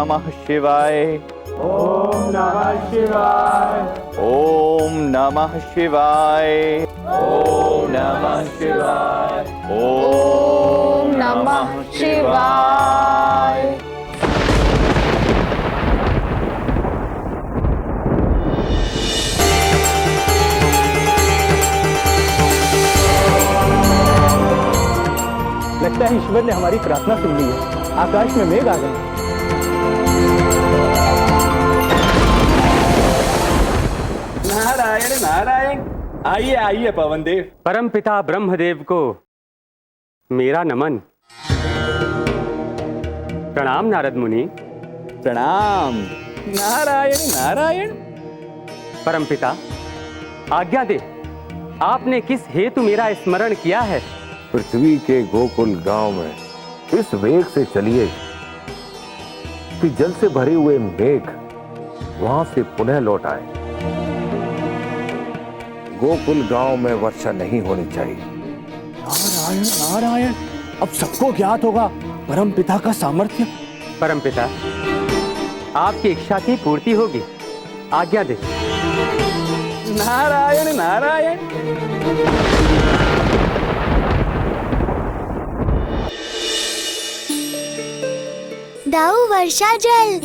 नमः शिवाय। ओम नमः शिवाय। ओम नमः शिवाय। ओम नमः शिवाय। ओम नमः शिवाय। लगता है ईश्वर ने हमारी प्रार्थना सुन ली है। आकाश में मेघ आ गए। नारायण नारायण। आइए आइए पवन देव। परम पिता ब्रह्मदेव को मेरा नमन। प्रणाम नारद मुनि। प्रणाम। नारायण नारायण। परम पिता आज्ञा दे, आपने किस हेतु मेरा स्मरण किया है? पृथ्वी के गोकुल गांव में इस वेग से चलिए कि जल से भरे हुए मेघ वहां से पुनः लौट आए। गोकुल गांव में वर्षा नहीं होनी चाहिए। नारायण नारायण। अब सबको ज्ञात होगा परम पिता का सामर्थ्य। परम पिता आपकी इच्छा की पूर्ति होगी, आज्ञा दे। नारायण नारायण। दाऊ वर्षा जल।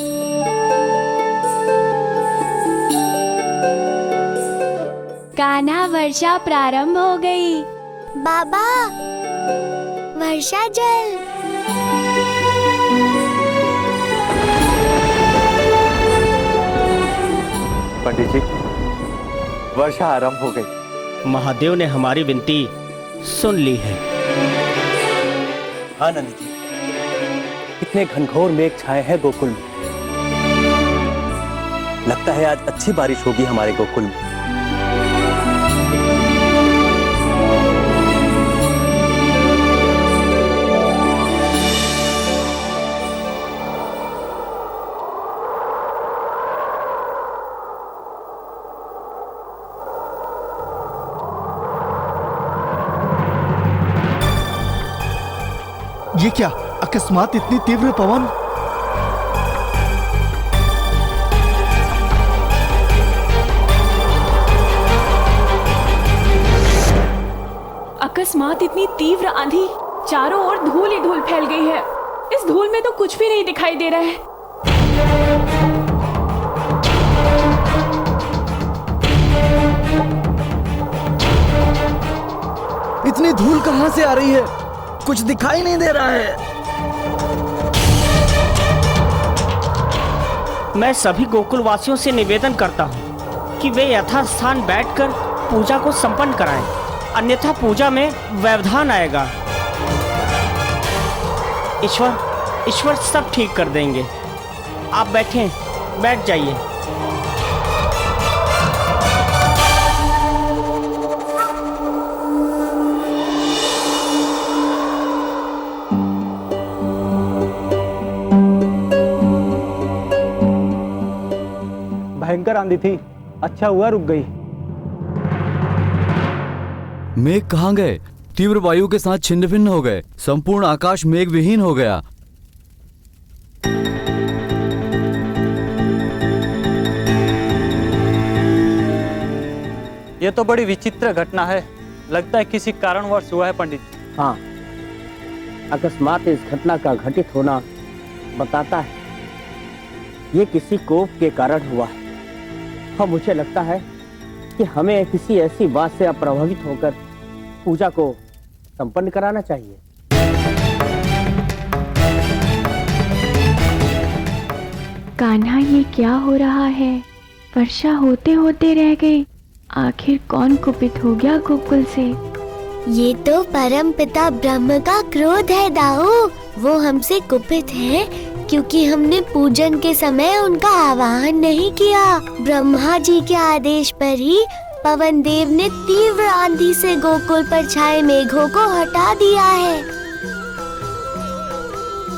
कान्हा वर्षा प्रारंभ हो गई। बाबा वर्षा जल। पंडित जी, वर्षा आरंभ हो गई। महादेव ने हमारी विनती सुन ली है। आनंद जी, कितने घनघोर मेघ छाए हैं गोकुल में। लगता है आज अच्छी बारिश होगी हमारे गोकुल में। ये क्या अकस्मात इतनी तीव्र पवन? अकस्मात इतनी तीव्र आंधी, चारों ओर धूल ही धूल फैल गई है। इस धूल में तो कुछ भी नहीं दिखाई दे रहा है। इतनी धूल कहां से आ रही है? कुछ दिखाई नहीं दे रहा है। मैं सभी गोकुल वासियों से निवेदन करता हूँ कि वे यथास्थान बैठकर पूजा को संपन्न कराएं, अन्यथा पूजा में व्यवधान आएगा। ईश्वर सब ठीक कर देंगे। आप बैठ जाइए। भयंकर आंधी थी, अच्छा हुआ रुक गई। मेघ कहाँ गए? तीव्र वायु के साथ छिन्न भिन्न हो गए। संपूर्ण आकाश मेघ विहीन हो गया। ये तो बड़ी विचित्र घटना है। लगता है किसी कारणवश हुआ है पंडित जी। हाँ, अकस्मात इस घटना का घटित होना बताता है ये किसी कोप के कारण हुआ है। हाँ, मुझे लगता है कि हमें किसी ऐसी बात से अप्रभावित होकर पूजा को संपन्न कराना चाहिए। कान्हा, ये क्या हो रहा है? वर्षा होते होते रह गई। आखिर कौन कुपित हो गया गोकुल से? ये तो परम पिता ब्रह्म का क्रोध है दाऊ। वो हमसे कुपित है क्योंकि हमने पूजन के समय उनका आवाहन नहीं किया। ब्रह्मा जी के आदेश पर ही पवन देव ने तीव्र आंधी से गोकुल पर छाए मेघों को हटा दिया है।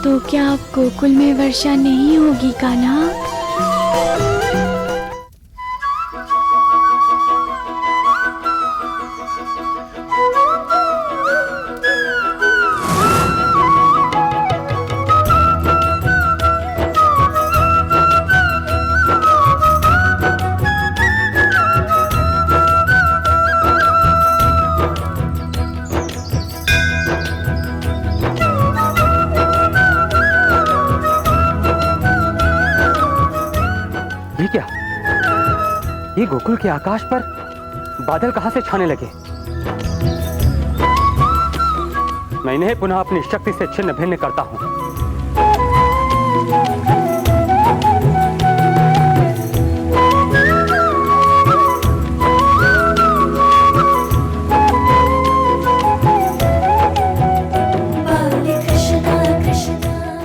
तो क्या अब गोकुल में वर्षा नहीं होगी कान्हा? ये गोकुल के आकाश पर बादल कहां से छाने लगे? मैं इन्हें पुनः अपनी शक्ति से छिन्न भिन्न करता हूं।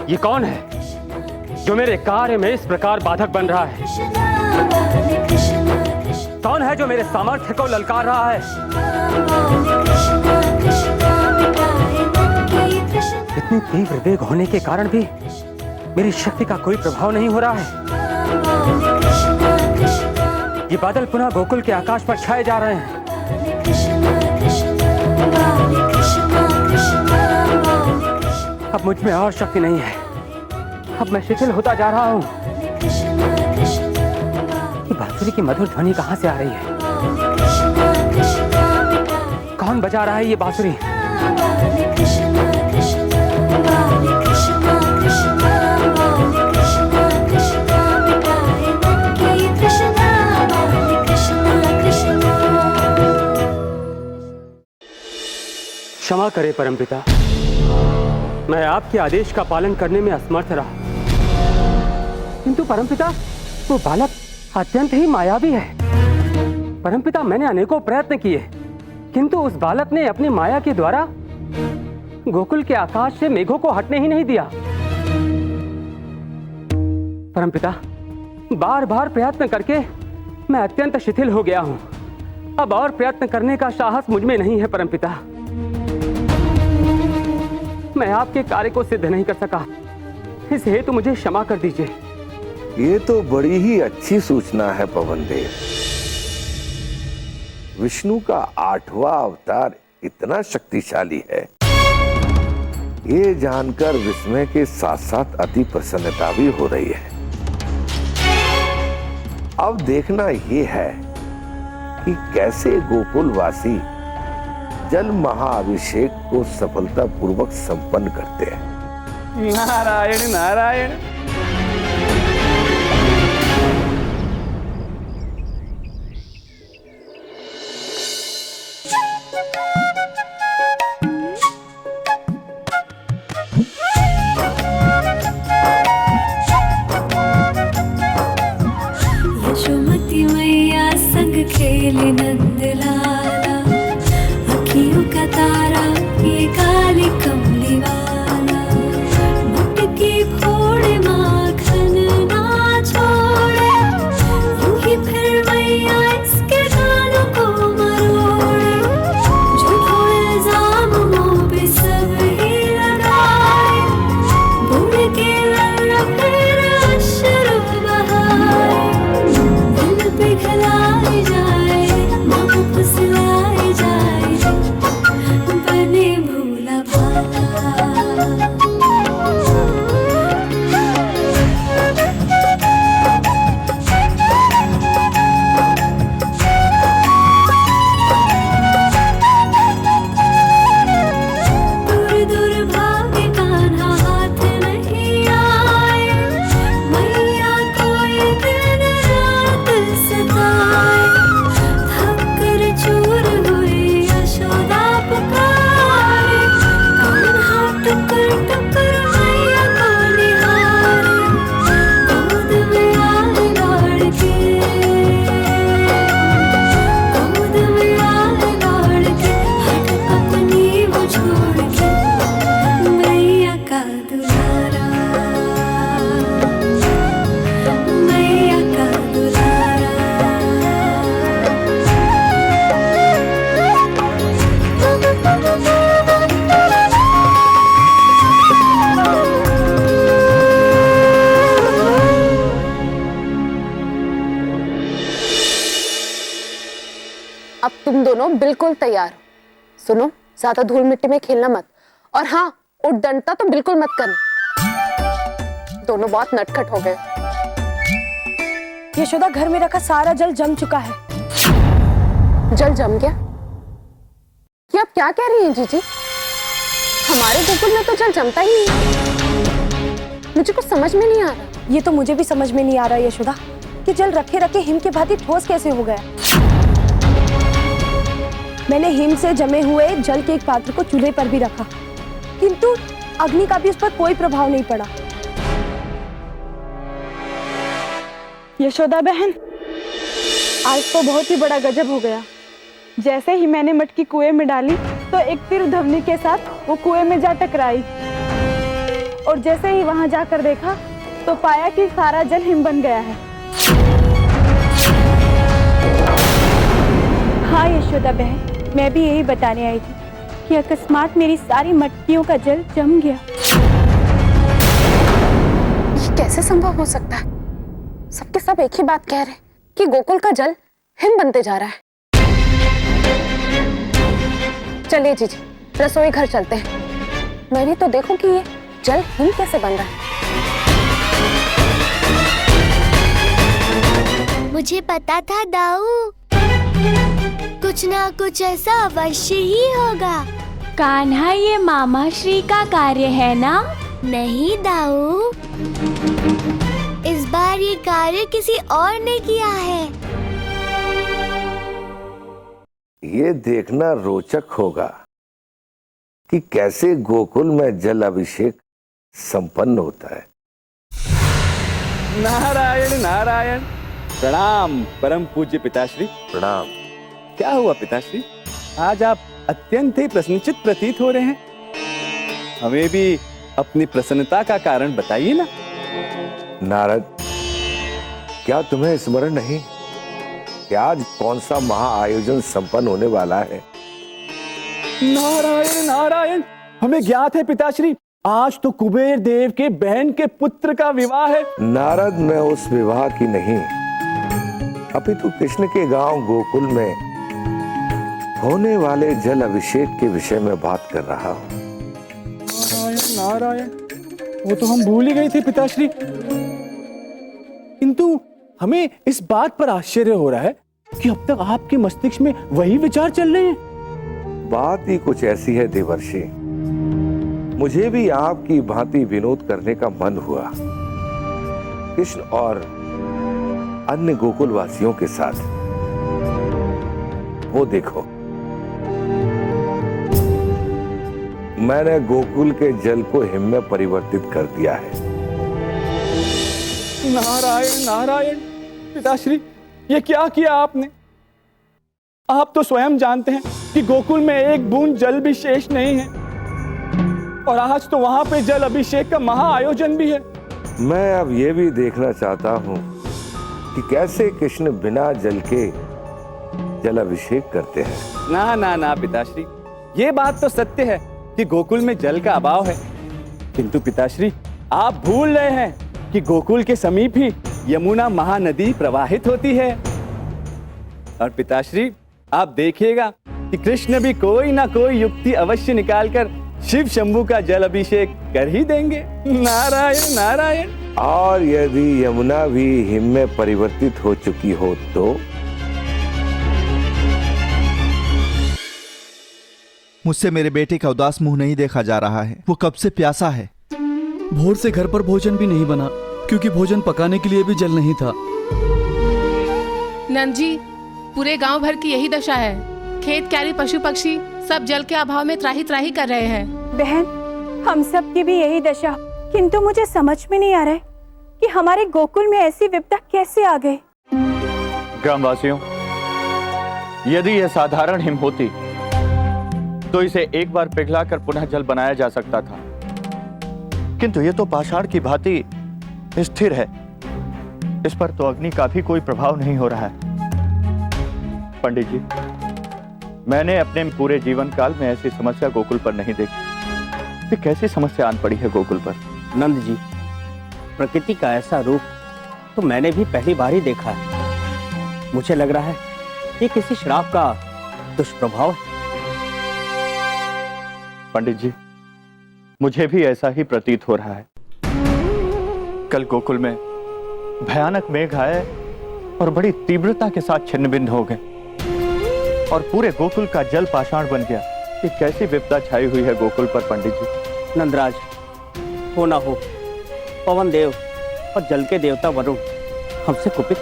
ये कौन है जो मेरे कार्य में इस प्रकार बाधक बन रहा है? कौन है जो मेरे सामर्थ्य को ललकार रहा है? इतनी तीव्र वेग होने के कारण भी मेरी शक्ति का कोई प्रभाव नहीं हो रहा है। ये बादल पुनः गोकुल के आकाश पर छाए जा रहे हैं। अब मुझ में और शक्ति नहीं है। अब मैं शिथिल होता जा रहा हूं। ये बांसुरी की मधुर ध्वनि कहां से आ रही है? कौन बजा रहा है ये बांसुरी? क्षमा करे परमपिता, मैं आपके आदेश का पालन करने में असमर्थ रहा। किंतु परमपिता, वो बालक अत्यंत ही मायावी है। परमपिता, मैंने अनेकों प्रयत्न किए, किंतु उस बालक ने अपनी माया के द्वारा गोकुल के आकाश से मेघों को हटने ही नहीं दिया। परमपिता, बार बार प्रयत्न करके मैं अत्यंत शिथिल हो गया हूं। अब और प्रयत्न करने का साहस मुझ में नहीं है परमपिता। मैं आपके कार्य को सिद्ध नहीं कर सका, इस हेतु मुझे क्षमा कर दीजिए। ये तो बड़ी ही अच्छी सूचना है पवनदेव। विष्णु का 8वां अवतार इतना शक्तिशाली है, ये जानकर विस्मय के साथ साथ अति प्रसन्नता भी हो रही है। अब देखना ये है कि कैसे गोकुलवासी जल महाअभिषेक को सफलतापूर्वक संपन्न करते हैं। नारायण नारायण। यशोमती मैया संग खेले नंदलाला, अखियों का तारा ये काली कमली वाला, मटकी फोड़े माखन ना छोड़े, यूं ही फिर मैया इसके गालों को मरोड़े, झूठों इल्जाम मुंह पे सब ही लगाए, बुढ़ के लड़ फिर अश्रु बहाए, दिल पिघलाए जाए, मन फुसलाए जाए, बने भूला भाला। दूर दूर भागे कान्हा हाथ नहीं आए, मैया को ये दिन रात सताए, थक कर चूर हुई यशोदा पुकारे, कान्हा टुकर टुकर मैया को निहारे, गोद में आए दौड़ के, गोद में आए दौड़ के, हट अपनी वो छोड़ के, मैया का दुलारा, मैया का दुलारा। अब तुम दोनों बिल्कुल तैयार हो। सुनो, ज्यादा धूल मिट्टी में खेलना मत, और हाँ, उद्दंडता तो बिल्कुल मत करना। दोनों बहुत नटखट हो गए। यशोदा, घर में रखा सारा जल जम चुका है। जल जम गया? ये आप क्या कह रही हैं जीजी? हमारे गोकुल में तो जल जमता ही नहीं। मुझे कुछ समझ में नहीं आ रहा। ये तो मुझे भी समझ में नहीं आ रहा यशोदा। यज्ञ जल रखे रखे हिम के भांति ठोस कैसे हो गया? मैंने हिम से जमे हुए जल के एक पात्र को चूल्हे पर भी रखा, किंतु अग्नि का भी उस पर कोई प्रभाव नहीं पड़ा। यशोदा बहन, आज तो बहुत ही बड़ा गजब हो गया। जैसे ही मैंने मटकी कुएं में डाली तो एक तीर धवनी के साथ वो कुएं में जा टकराई, और जैसे ही वहां जाकर देखा तो पाया कि सारा जल हिम बन गया है। हाँ यशोदा बहन, मैं भी यही बताने आई थी कि अकस्मात मेरी सारी मटकियों का जल जम गया। ये कैसे संभव हो सकता है? सबके सब एक ही बात कह रहे हैं कि गोकुल का जल हिम बनते जा रहा है। चलिए जीजी, रसोई घर चलते हैं। मैं भी तो देखूं कि ये जल हिम कैसे बन रहा है। मुझे पता था दाऊ, कुछ ना कुछ ऐसा अवश्य ही होगा। कान्हा, ये मामा श्री का कार्य है ना? नहीं दाऊ, इस बार ये कार्य किसी और ने किया है। ये देखना रोचक होगा कि कैसे गोकुल में जल अभिषेक संपन्न होता है। नारायण नारायण। प्रणाम परम पूज्य पिताश्री। प्रणाम। क्या हुआ पिताश्री, आज आप अत्यंत ही प्रसन्नचित प्रतीत हो रहे हैं। हमें भी अपनी प्रसन्नता का कारण बताइए ना। नारद, क्या तुम्हें स्मरण नहीं कि आज कौन सा महाआयोजन संपन्न होने वाला है? नारायण नारायण, हमें ज्ञात है पिताश्री, आज तो कुबेर देव के बहन के पुत्र का विवाह है। नारद, मैं उस विवाह की नहीं, अपितु कृष्ण के गांव गोकुल में होने वाले जल अभिषेक के विषय में बात कर रहा हूँ। नारायण नारायण, वो तो हम भूल ही गए थे पिताश्री, किंतु हमें इस बात पर आश्चर्य हो रहा है कि अब तक आपके मस्तिष्क में वही विचार चल रहे हैं। बात ही कुछ ऐसी है देवर्षि, मुझे भी आपकी भांति विनोद करने का मन हुआ। कृष्ण और अन्य गोकुल वासियों के साथ। वो देखो, मैंने गोकुल के जल को हिम में परिवर्तित कर दिया है। नारायण नारायण, पिताश्री ये क्या किया आपने? आप तो स्वयं जानते हैं कि गोकुल में एक बूंद जल भी शेष नहीं है, और आज तो वहां पे जल अभिषेक का महाआयोजन भी है। मैं अब ये भी देखना चाहता हूँ कि कैसे कृष्ण बिना जल के जल अभिषेक करते हैं। ना ना ना पिताश्री, ये बात तो सत्य है कि गोकुल में जल का अभाव है, किंतु पिताश्री आप भूल रहे हैं कि गोकुल के समीप ही यमुना महानदी प्रवाहित होती है। और पिताश्री आप देखिएगा कि कृष्ण भी कोई ना कोई युक्ति अवश्य निकालकर शिव शंभू का जल अभिषेक कर ही देंगे। नारायण नारायण। और यदि यमुना भी हिम में परिवर्तित हो चुकी हो तो? मुझसे मेरे बेटे का उदास मुंह नहीं देखा जा रहा है। वो कब से प्यासा है। भोर से घर पर भोजन भी नहीं बना, क्योंकि भोजन पकाने के लिए भी जल नहीं था। नंद जी, पूरे गांव भर की यही दशा है। खेत क्यारी पशु पक्षी सब जल के अभाव में त्राही त्राही कर रहे हैं। बहन, हम सब की भी यही दशा, किंतु मुझे समझ में नहीं आ रहा है कि हमारे गोकुल में ऐसी विपदा कैसे आ गई। ग्रामवासियों, यदि यह साधारण हिम होती तो इसे एक बार पिघलाकर पुनः जल बनाया जा सकता था, किंतु यह तो पाषाण की भांति स्थिर है। इस पर तो अग्नि का भी कोई प्रभाव नहीं हो रहा है। पंडित जी, मैंने अपने पूरे जीवन काल में ऐसी समस्या गोकुल पर नहीं देखी। ये कैसी समस्या आन पड़ी है गोकुल पर? नंद जी, प्रकृति का ऐसा रूप तो मैंने भी पहली बार ही देखा है। मुझे लग रहा है ये किसी श्राप का दुष्प्रभाव है। पंडित जी, मुझे भी ऐसा ही प्रतीत हो रहा है। कल गोकुल में भयानक मेघ आए और बड़ी तीव्रता के साथ छिन्न भिन्न हो गए, और पूरे गोकुल का जल पाषाण बन गया। ये कैसी विपदा छाई हुई है गोकुल पर पंडित जी? नंदराज, हो ना हो पवन देव और जल के देवता वरुण हमसे कुपित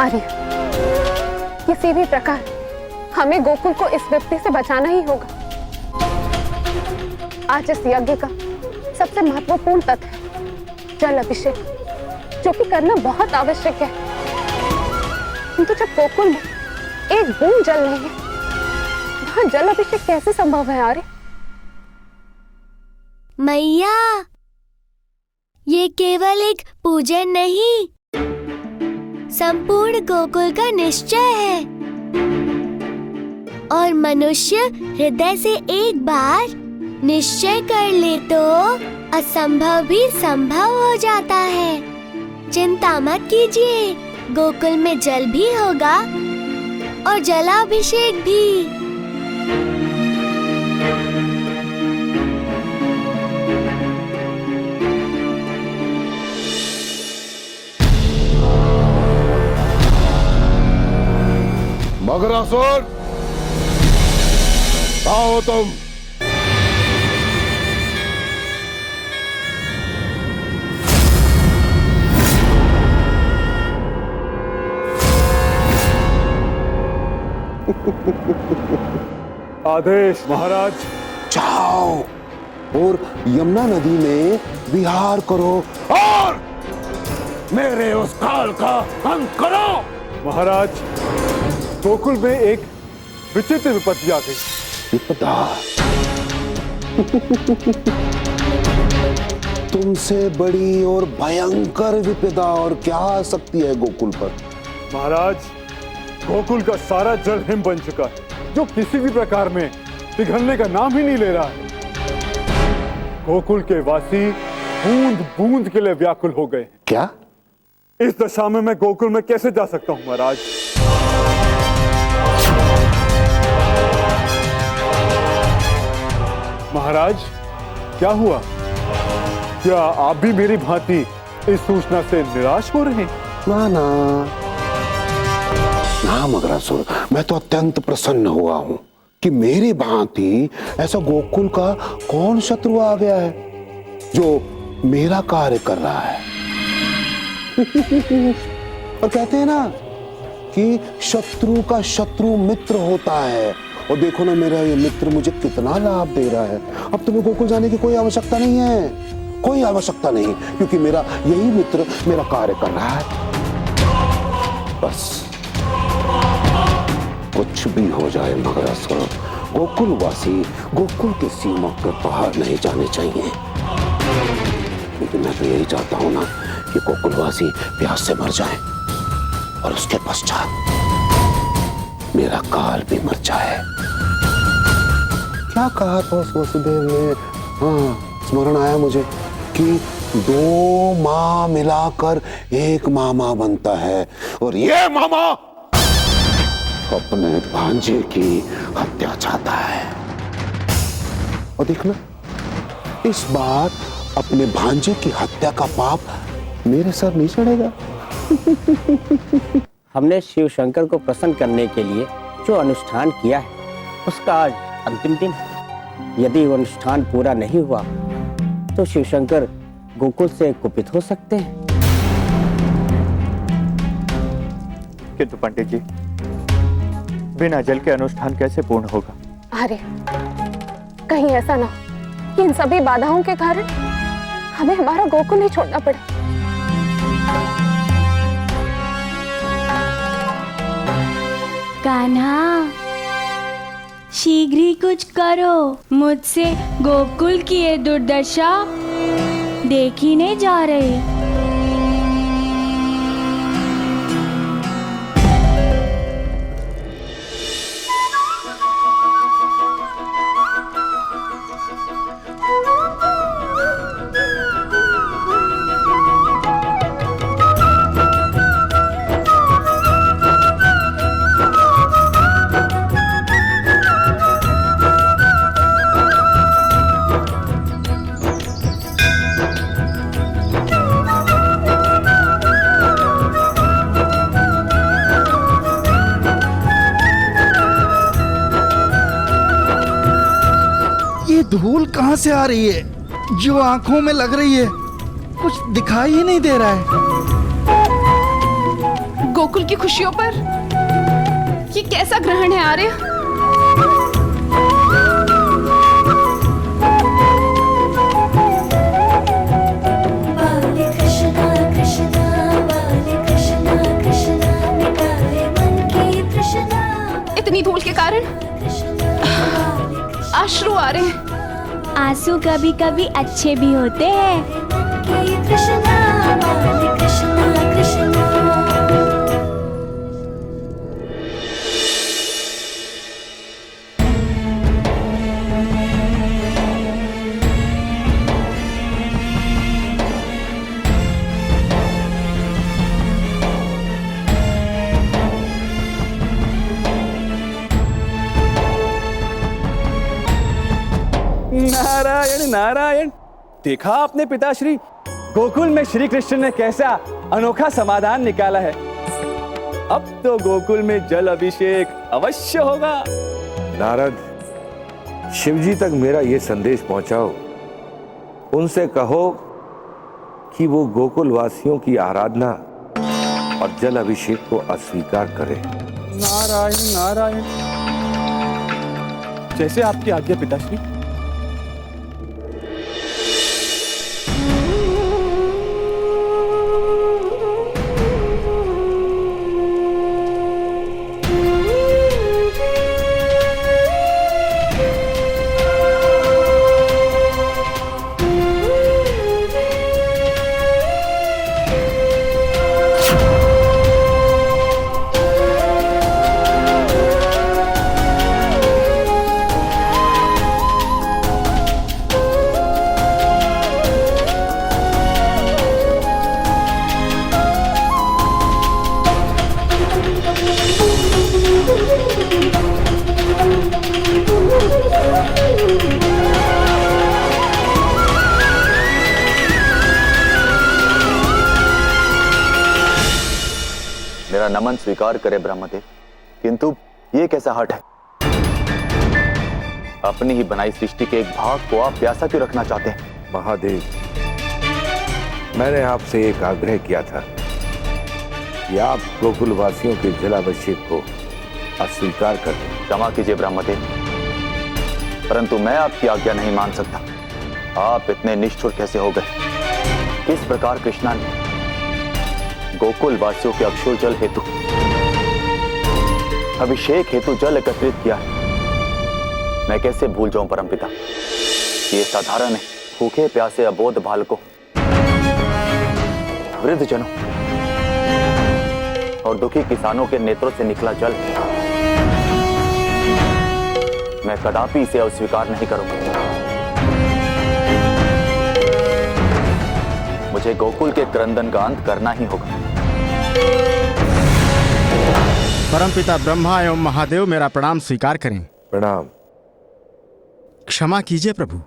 आर्य, किसी भी प्रकार हमें गोकुल को इस विपत्ति से बचाना ही होगा। आज इस यज्ञ का सबसे महत्वपूर्ण तत्व है जल अभिषेक, जो कि करना बहुत आवश्यक है। किंतु जब गोकुल में एक बूंद जल नहीं है, वहां जल अभिषेक कैसे संभव है आर्य? मैया, ये केवल एक पूजन नहीं, संपूर्ण गोकुल का निश्चय है। और मनुष्य हृदय से एक बार निश्चय कर ले तो असंभव भी संभव हो जाता है। चिंता मत कीजिए, गोकुल में जल भी होगा और जलाभिषेक भी। मगरासुर, कहाँ हो तुम? आदेश महाराज। जाओ और यमुना नदी में विहार करो और मेरे उस काल का अंत करो। महाराज, गोकुल में एक विचित्र विपत्ति आ गई। विपदा? तुमसे बड़ी और भयंकर विपदा और क्या आ सकती है गोकुल पर? महाराज, गोकुल का सारा जल हिम बन चुका है, जो किसी भी प्रकार में पिघलने का नाम ही नहीं ले रहा है। गोकुल के वासी बूंद बूंद के लिए व्याकुल हो गए। क्या? इस दशा में मैं गोकुल में कैसे जा सकता हूं महाराज? महाराज, क्या हुआ? क्या आप भी मेरी भांति इस सूचना से निराश हो रहे हैं? ना ना ना मगरासुर, मैं तो अत्यंत प्रसन्न हुआ हूं कि मेरी भांति ऐसा गोकुल का कौन शत्रु आ गया है जो मेरा कार्य कर रहा है। और कहते हैं ना कि शत्रु का शत्रु मित्र होता है, और देखो ना मेरा ये मित्र मुझे कितना लाभ दे रहा है। अब तुम्हें गोकुल जाने की कोई आवश्यकता नहीं है, कोई आवश्यकता नहीं, क्योंकि मेरा यही मित्र मेरा कार्य कर रहा है। बस कुछ भी हो जाए मगरासुर, गोकुलवासी गोकुल की सीमा के बाहर नहीं जाने चाहिए, क्योंकि मैं तो यही चाहता हूं ना कि गोकुलवासी प्यास से मर जाए और उसके पश्चात मेरा काल भी मर जाए। क्या कहा था उस वसुदेव ने? हाँ, स्मरण आया मुझे कि 2 माँ मिलाकर एक मामा बनता है, और ये मामा अपने भांजे की हत्या चाहता है। और देखना, इस बार अपने भांजे की हत्या का पाप मेरे सर नहीं चढ़ेगा। हमने शिव शंकर को प्रसन्न करने के लिए जो अनुष्ठान किया है, उसका आज अंतिम दिन है। यदि वो अनुष्ठान पूरा नहीं हुआ तो शिव शंकर गोकुल से कुपित हो सकते हैं। किंतु पंडित जी, बिना जल के अनुष्ठान कैसे पूर्ण होगा? अरे, कहीं ऐसा ना हो कि इन सभी बाधाओं के कारण हमें हमारा गोकुल ही छोड़ना पड़े। कान्हा, शीघ्र ही कुछ करो, मुझसे गोकुल की ये दुर्दशा देखी नहीं जा रही। धूल कहाँ से आ रही है जो आंखों में लग रही है? कुछ दिखाई ही नहीं दे रहा है। गोकुल की खुशियों पर ये कैसा ग्रहण है आर्य? इतनी धूल के कारण अश्रु आ रहे हैं। आंसू कभी कभी अच्छे भी होते हैं। नारायण नारायण। देखा आपने पिताश्री, गोकुल में श्री कृष्ण ने कैसा अनोखा समाधान निकाला है। अब तो गोकुल में जल अभिषेक अवश्य होगा। नारद, शिवजी तक मेरा ये संदेश पहुंचाओ। उनसे कहो कि वो गोकुल वासियों की आराधना और जल अभिषेक को अस्वीकार करे। नारायण नारायण। जैसे आपकी आज्ञा पिताश्री। मेरा नमन स्वीकार करे ब्रह्मदेव, किंतु ये कैसा हठ है? अपनी ही बनाई सृष्टि के एक भाग को आप प्यासा क्यों रखना चाहते हैं? महादेव, मैंने आपसे एक आग्रह किया था कि आप गोकुल वासियों के जलाभिषेक को अस्वीकार कर दें। क्षमा कीजिए ब्रह्मदेव, परंतु मैं आपकी आज्ञा नहीं मान सकता। आप इतने निष्ठुर कैसे हो गए? किस प्रकार कृष्णा ने गोकुल वासियों के अक्षुर जल हेतु अभिषेक हेतु जल एकत्रित किया है, मैं कैसे भूल जाऊं परमपिता। ये साधारण है, भूखे प्यासे अबोध बालकों, वृद्ध जनों और दुखी किसानों के नेत्रों से निकला जल। मैं कदापि इसे अस्वीकार नहीं करूंगा। मुझे गोकुल के क्रंदन का अंत करना ही होगा। परमपिता ब्रह्मा एवं महादेव, मेरा प्रणाम स्वीकार करें। प्रणाम। क्षमा कीजिए प्रभु,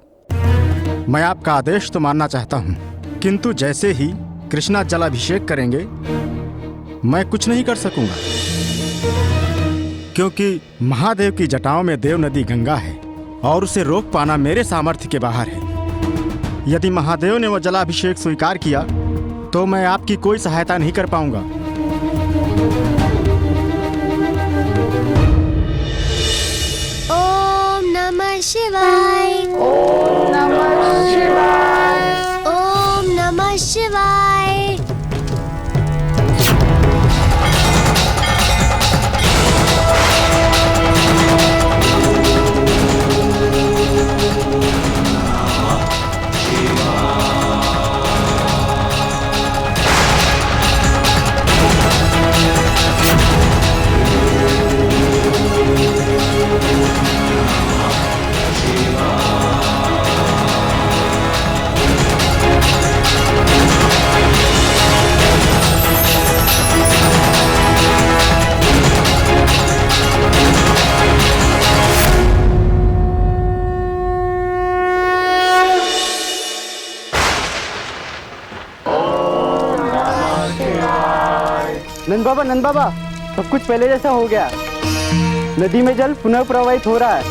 मैं आपका आदेश तो मानना चाहता हूँ, किंतु जैसे ही कृष्णा जलाभिषेक करेंगे मैं कुछ नहीं कर सकूंगा, क्योंकि महादेव की जटाओं में देव नदी गंगा है और उसे रोक पाना मेरे सामर्थ्य के बाहर है। यदि महादेव ने वो जलाभिषेक स्वीकार किया तो मैं आपकी कोई सहायता नहीं कर पाऊंगा। ओम नमः शिवाय। ओम नमः शिवाय। ओम नमः शिवाय। नंद बाबा, सब कुछ पहले जैसा हो गया। नदी में जल पुनः प्रवाहित हो रहा है।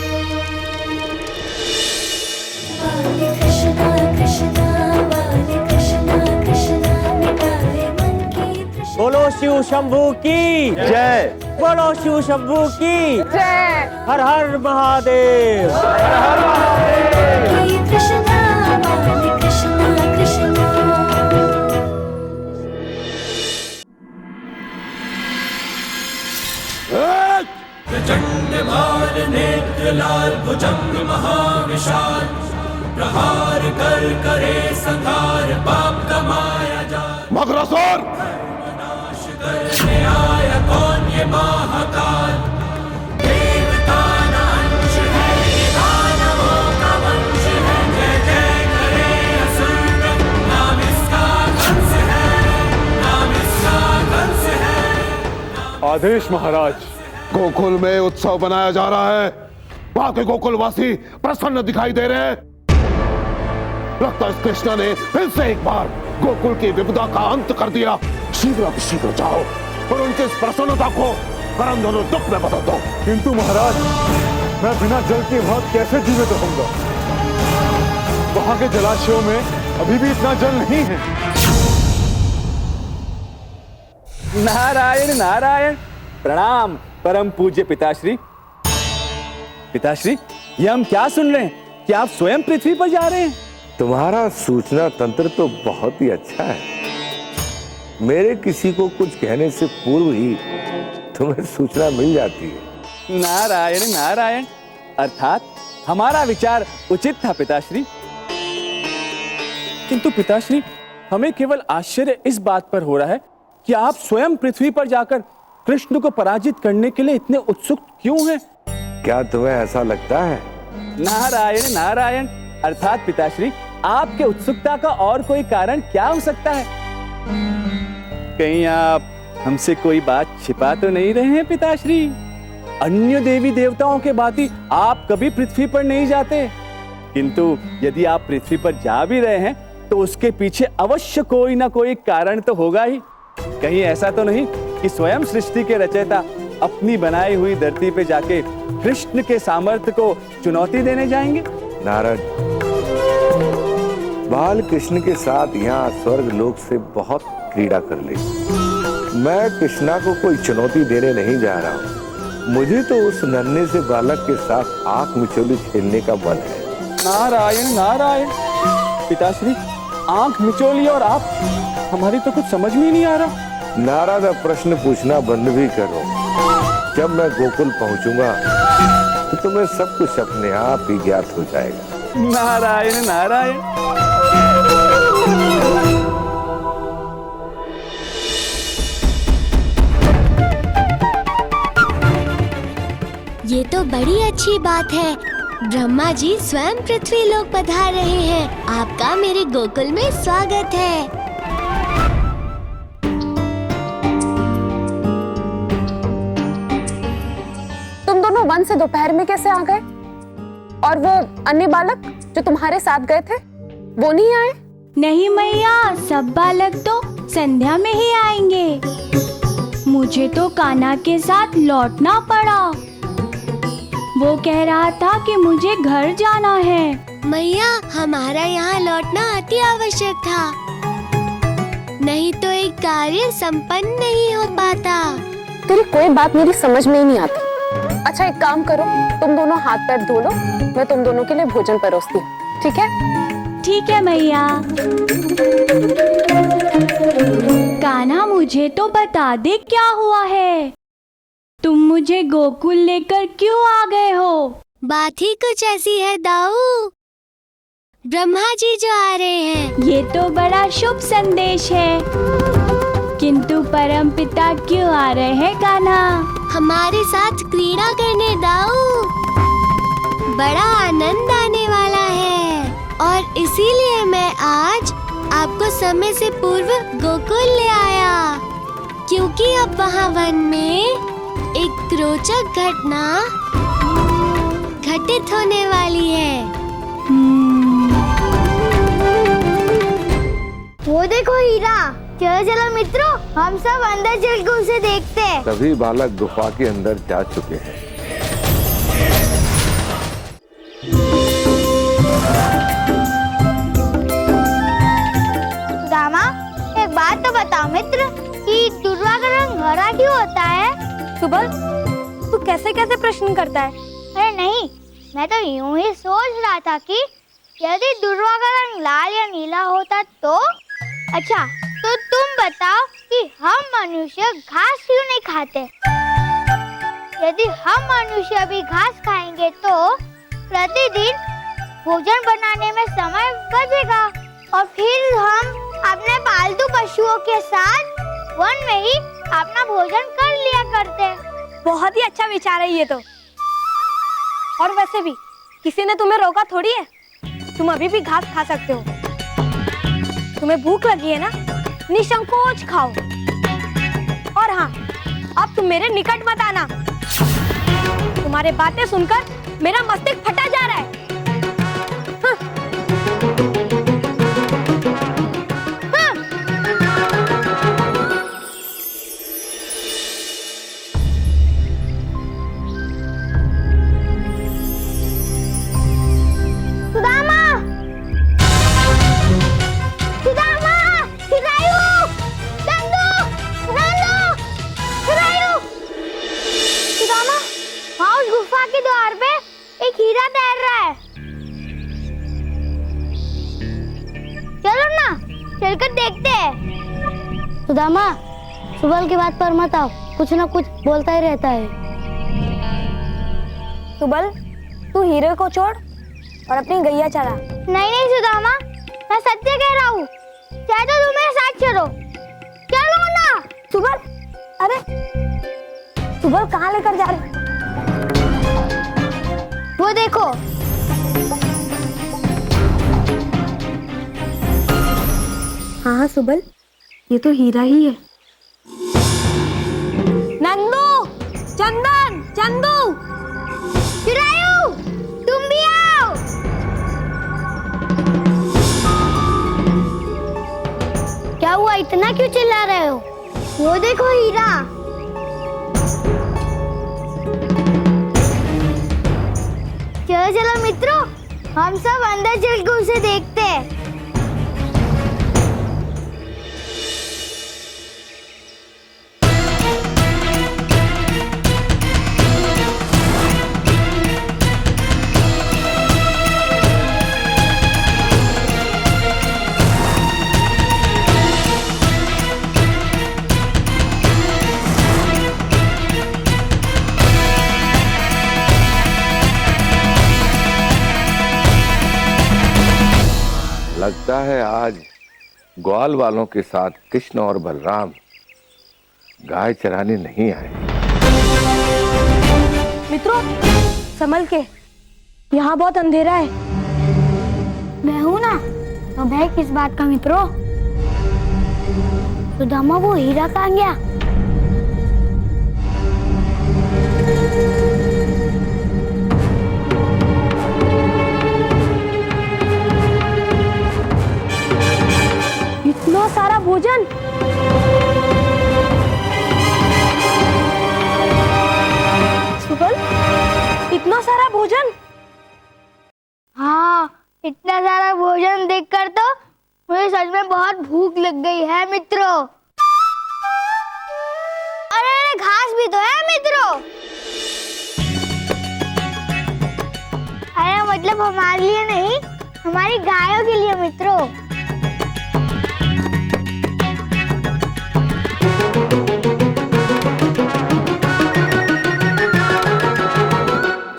बोलो शिव शंभू की जय। बोलो शिव शंभू की जय। हर हर महादेव। हे कृष्णा राधे कृष्णा कृष्णा। प्रचंड भाल नेत्र लाल भुजंग महाविशाल प्रहार कर करे संहार पाप कमाया जाल। मगरासुर नाश करने आया कौन ये महाकाल। देवता ना अंश है ये दानवों का वंश है। जय जय करे असुर नाम इसका कंस है। नाम इसका कंस है। आदेश महाराज, गोकुल में उत्सव बनाया जा रहा है। वहां के गोकुलवासी प्रसन्न दिखाई दे रहे हैं। लगता है इस कृष्णा ने फिर से एक बार गोकुल की विपदा का अंत कर दिया। शीघ्र जाओ और उनकी इस प्रसन्नता को करम दोनों दुख में बदल दो। किंतु महाराज, मैं बिना जल के वहां कैसे जीवित रहूंगा? वहां के जलाशयों में अभी भी इतना जल नहीं है। नारायण नारायण। प्रणाम परम पूज्य पिताश्री। पिताश्री, ये हम क्या सुन रहे हैं कि आप स्वयं पृथ्वी पर जा रहे हैं? तुम्हारा सूचना तंत्र तो बहुत ही अच्छा है। मेरे किसी को कुछ कहने से पूर्व ही तुम्हें सूचना मिल जाती है। नारायण नारायण। अर्थात हमारा विचार उचित था पिताश्री। किंतु पिताश्री, हमें केवल आश्चर्य इस बात पर हो रहा है कि आप स्वयं पृथ्वी पर जाकर कृष्ण को पराजित करने के लिए इतने उत्सुक क्यों हैं? क्या तुम्हें ऐसा लगता है? नारायण नारायण। अर्थात पिताश्री, आपके उत्सुकता का और कोई कारण क्या हो सकता है? कहीं आप हमसे कोई बात छिपा तो नहीं रहे हैं पिताश्री? अन्य देवी देवताओं के भांति आप कभी पृथ्वी पर नहीं जाते, किंतु यदि आप पृथ्वी पर जा भी रहे हैं तो उसके पीछे अवश्य कोई ना कोई कारण तो होगा ही। कहीं ऐसा तो नहीं कि स्वयं सृष्टि के रचयिता अपनी बनाई हुई धरती पे जाके कृष्ण के सामर्थ्य को चुनौती देने जाएंगे? नारद, बाल कृष्ण के साथ यहाँ स्वर्ग लोक से बहुत क्रीड़ा कर ली। मैं कृष्णा को कोई चुनौती देने नहीं जा रहा हूँ। मुझे तो उस नन्हे से बालक के साथ आंख मिचोली खेलने का मन है। नारायण नारायण। पिताश्री, आंख मिचोली और आप, हमारी तो कुछ समझ में ही नहीं आ रहा। नारद, अब प्रश्न पूछना बंद भी करो। जब मैं गोकुल पहुंचूंगा तो तुम्हें सब कुछ अपने आप ही ज्ञात हो जाएगा। नारायण नारायण। ये तो बड़ी अच्छी बात है। ब्रह्मा जी स्वयं पृथ्वी लोक पधार रहे हैं। आपका मेरे गोकुल में स्वागत है। तुम दोनों वन से दोपहर में कैसे आ गए? और वो अन्य बालक जो तुम्हारे साथ गए थे, वो नहीं आए? नहीं मैया, सब बालक तो संध्या में ही आएंगे। मुझे तो कान्हा के साथ लौटना पड़ा। वो कह रहा था कि मुझे घर जाना है। मैया, हमारा यहाँ लौटना अति आवश्यक था, नहीं तो एक कार्य संपन्न नहीं हो पाता। तेरी कोई बात मेरी समझ में ही नहीं आती। अच्छा, एक काम करो, तुम दोनों हाथ पैर धो लो, मैं तुम दोनों के लिए भोजन परोसती हूँ। ठीक है? ठीक है मैया। कान्हा, मुझे तो बता दे क्या हुआ है? तुम मुझे गोकुल लेकर क्यों आ गए हो? बात ही कुछ ऐसी है दाऊ। ब्रह्मा जी जो आ रहे हैं। ये तो बड़ा शुभ संदेश है, किंतु परम पिता क्यों आ रहे हैं कान्हा? हमारे साथ क्रीड़ा करने दाऊ। बड़ा आनंद आने वाला है और इसीलिए मैं आज आपको समय से पूर्व गोकुल ले आया, क्योंकि अब वहाँ वन में एक रोचक घटना घटित होने वाली है। वो देखो हीरा, चलो चलो मित्रों, हम सब अंदर चलकर उसे देखते हैं। सभी बालक गुफा के अंदर जा चुके हैं। सुदामा, एक बात तो बताओ मित्र, कि सुबल, तू कैसे कैसे प्रश्न करता है? अरे नहीं, मैं तो यूं ही सोच रहा था कि यदि दुर्वा का रंग लाल या नीला होता तो। अच्छा, तो तुम बताओ कि हम मनुष्य घास क्यों नहीं खाते? यदि हम मनुष्य भी घास खाएंगे तो प्रतिदिन भोजन बनाने में समय बचेगा और फिर हम अपने पालतू पशुओं के साथ वन में ही अपना भोजन कर लिया करते। बहुत ही अच्छा विचार है ये तो। और वैसे भी किसी ने तुम्हें रोका थोड़ी है, तुम अभी भी घास खा सकते हो। तुम्हें भूख लगी है ना, निसंकोच खाओ। और हाँ, अब तुम मेरे निकट मत आना, तुम्हारे बातें सुनकर मेरा मस्तिष्क फटा जा रहा है। के द्वार पे एक हीरा तैर रहा है। चलो ना, चलकर देखते हैं। सुदामा, सुबल की बात पर मत आओ, कुछ ना कुछ बोलता ही रहता है। सुबल, तू हीरे को छोड़ और अपनी गैया चला। नहीं नहीं सुदामा, मैं सत्य कह रहा हूँ, चाहे तो तुम मेरे साथ चलो। चलो ना। सुबल, अरे सुबल कहाँ लेकर जा रहे? वो देखो। हाँ सुबल, ये तो हीरा ही है। नंदू, चंदन, चंदू, चिरायू, तुम भी आओ। क्या हुआ, इतना क्यों चिल्ला रहे हो? वो देखो हीरा। चलो चलो मित्रों, हम सब अंदर चलकर उसे देखते हैं। लगता है आज ग्वाल वालों के साथ कृष्ण और बलराम गाय चराने नहीं आए। मित्रों, संभल के, यहाँ बहुत अंधेरा है। मैं हूँ ना, तो भय किस बात का मित्रों? सुदामा, वो हीरा कहाँ गया? इतना सारा भोजन! सुबल, इतना सारा भोजन! हाँ, इतना सारा भोजन देखकर तो मुझे सच में बहुत भूख लग गई है मित्रों। अरे घास भी तो है मित्रों। अरे मतलब हमारे लिए नहीं, हमारी गायों के लिए मित्रों।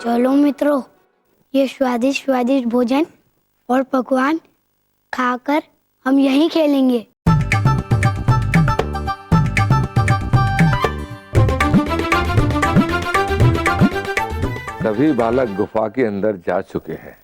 चलो मित्रों, ये स्वादिष्ट स्वादिष्ट भोजन और पकवान खाकर हम यहीं खेलेंगे। सभी बालक गुफा के अंदर जा चुके हैं।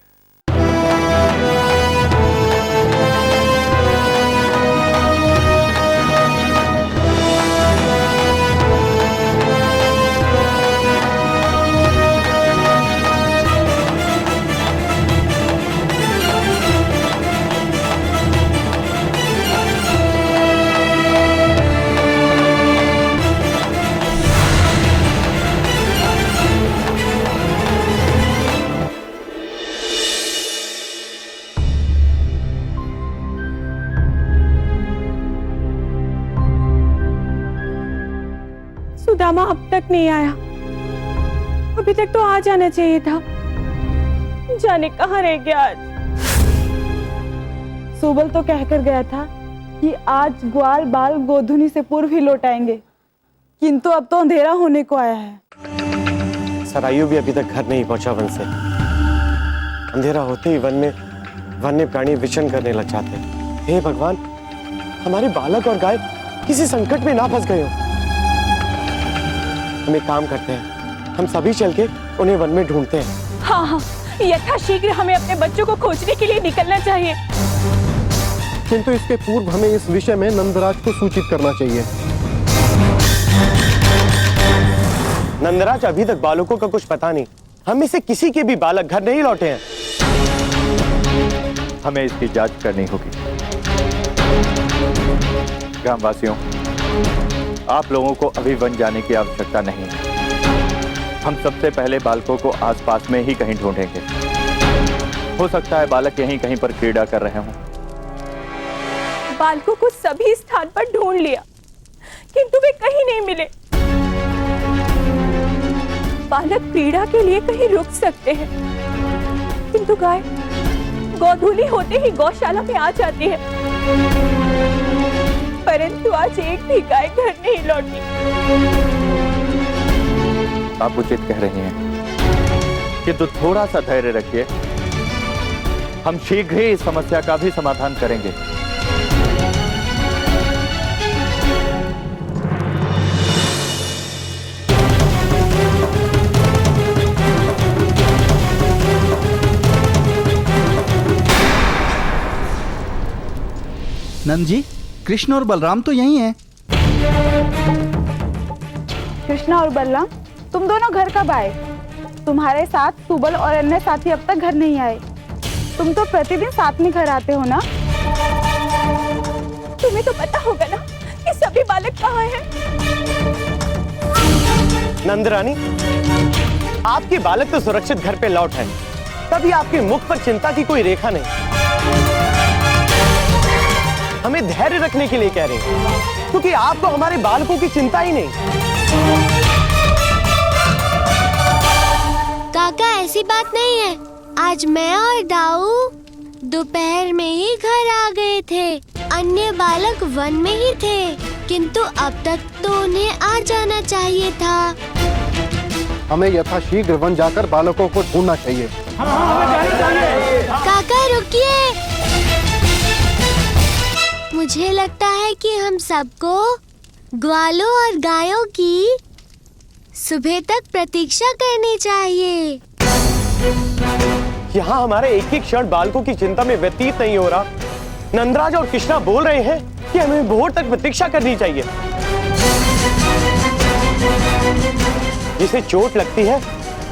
सुदामा अब तक नहीं आया। अभी तक तो आ जाना चाहिए था। जाने कहाँ रह गया आज। सुबल तो कहकर गया था कि आज ग्वाल बाल गोधुनी से पूर्व ही लौट आएंगे, किंतु अब तो अंधेरा होने को आया है। सरायु भी अभी तक घर नहीं पहुंचा वन से। अंधेरा होते ही वन में वन्य प्राणी विचरण करने लग जाते हैं। हे भगवान, हमारे बालक और गाय किसी संकट में ना फंस गए हो। हम एक काम करते हैं, हम सभी चल के उन्हें वन में ढूंढते हैं। हाँ हाँ, यथाशीघ्र हमें अपने बच्चों को खोजने के लिए निकलना चाहिए। किंतु इसके पूर्व हमें इस विषय में नंदराज को सूचित करना चाहिए। नंदराज, अभी तक बालकों का कुछ पता नहीं। हम में से किसी के भी बालक घर नहीं लौटे हैं। हमें इसकी जांच करनी होगी। ग्रामवासियों, आप लोगों को अभी वन जाने की आवश्यकता नहीं है। हम सबसे पहले बालकों को आसपास में ही कहीं ढूंढेंगे। हो सकता है बालक यहीं कहीं पर क्रीड़ा कर रहे हों। बालकों को सभी स्थान पर ढूंढ लिया, किंतु वे कहीं नहीं मिले। बालक क्रीड़ा के लिए कहीं रुक सकते हैं, किंतु गाय गोधूली होते ही गौशाला में आ जाती है। परंतु आज एक भी गाय घर नहीं लौटी। आप उचित कह रही हैं, किंतु थोड़ा सा धैर्य रखिए। हम शीघ्र ही इस समस्या का भी समाधान करेंगे। नंद जी, कृष्ण और बलराम तो यही हैं। कृष्णा और बलराम, तुम दोनों घर कब आए? तुम्हारे साथ सुबल और अन्य साथी अब तक घर नहीं आए। तुम तो प्रतिदिन साथ में घर आते हो ना? तुम्हें तो पता होगा ना कि सभी बालक कहाँ हैं? नंदरानी, आपके बालक तो सुरक्षित घर पे लौट हैं, तभी आपके मुख पर चिंता की कोई रेखा नहीं। हमें धैर्य रखने के लिए कह रहे हैं, क्योंकि आपको हमारे बालकों की चिंता ही नहीं। काका, ऐसी बात नहीं है। आज मैं और दाऊ दोपहर में ही घर आ गए थे। अन्य बालक वन में ही थे, किंतु अब तक तो उन्हें आ जाना चाहिए था। हमें यथाशीघ्र वन जाकर बालकों को ढूंढना चाहिए। काका रुकिए, मुझे लगता है कि हम सबको ग्वालों और गायों की सुबह तक प्रतीक्षा करनी चाहिए। यहाँ हमारे एक एक क्षण बालकों की चिंता में व्यतीत नहीं हो रहा। नंदराज और कृष्णा बोल रहे हैं कि हमें भोर तक प्रतीक्षा करनी चाहिए। जिसे चोट लगती है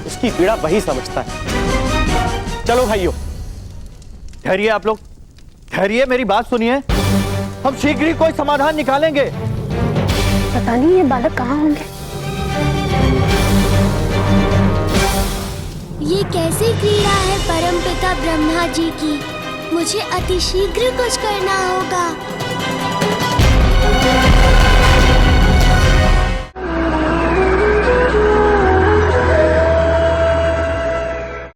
उसकी पीड़ा वही समझता है। चलो भाइयों, ठहरिए आप लोग, ठहरिए, मेरी बात सुनिए। हम शीघ्र ही कोई समाधान निकालेंगे। पता नहीं ये बालक कहाँ होंगे। ये कैसी क्रीड़ा है परमपिता ब्रह्मा जी की? मुझे अतिशीघ्र कुछ करना होगा।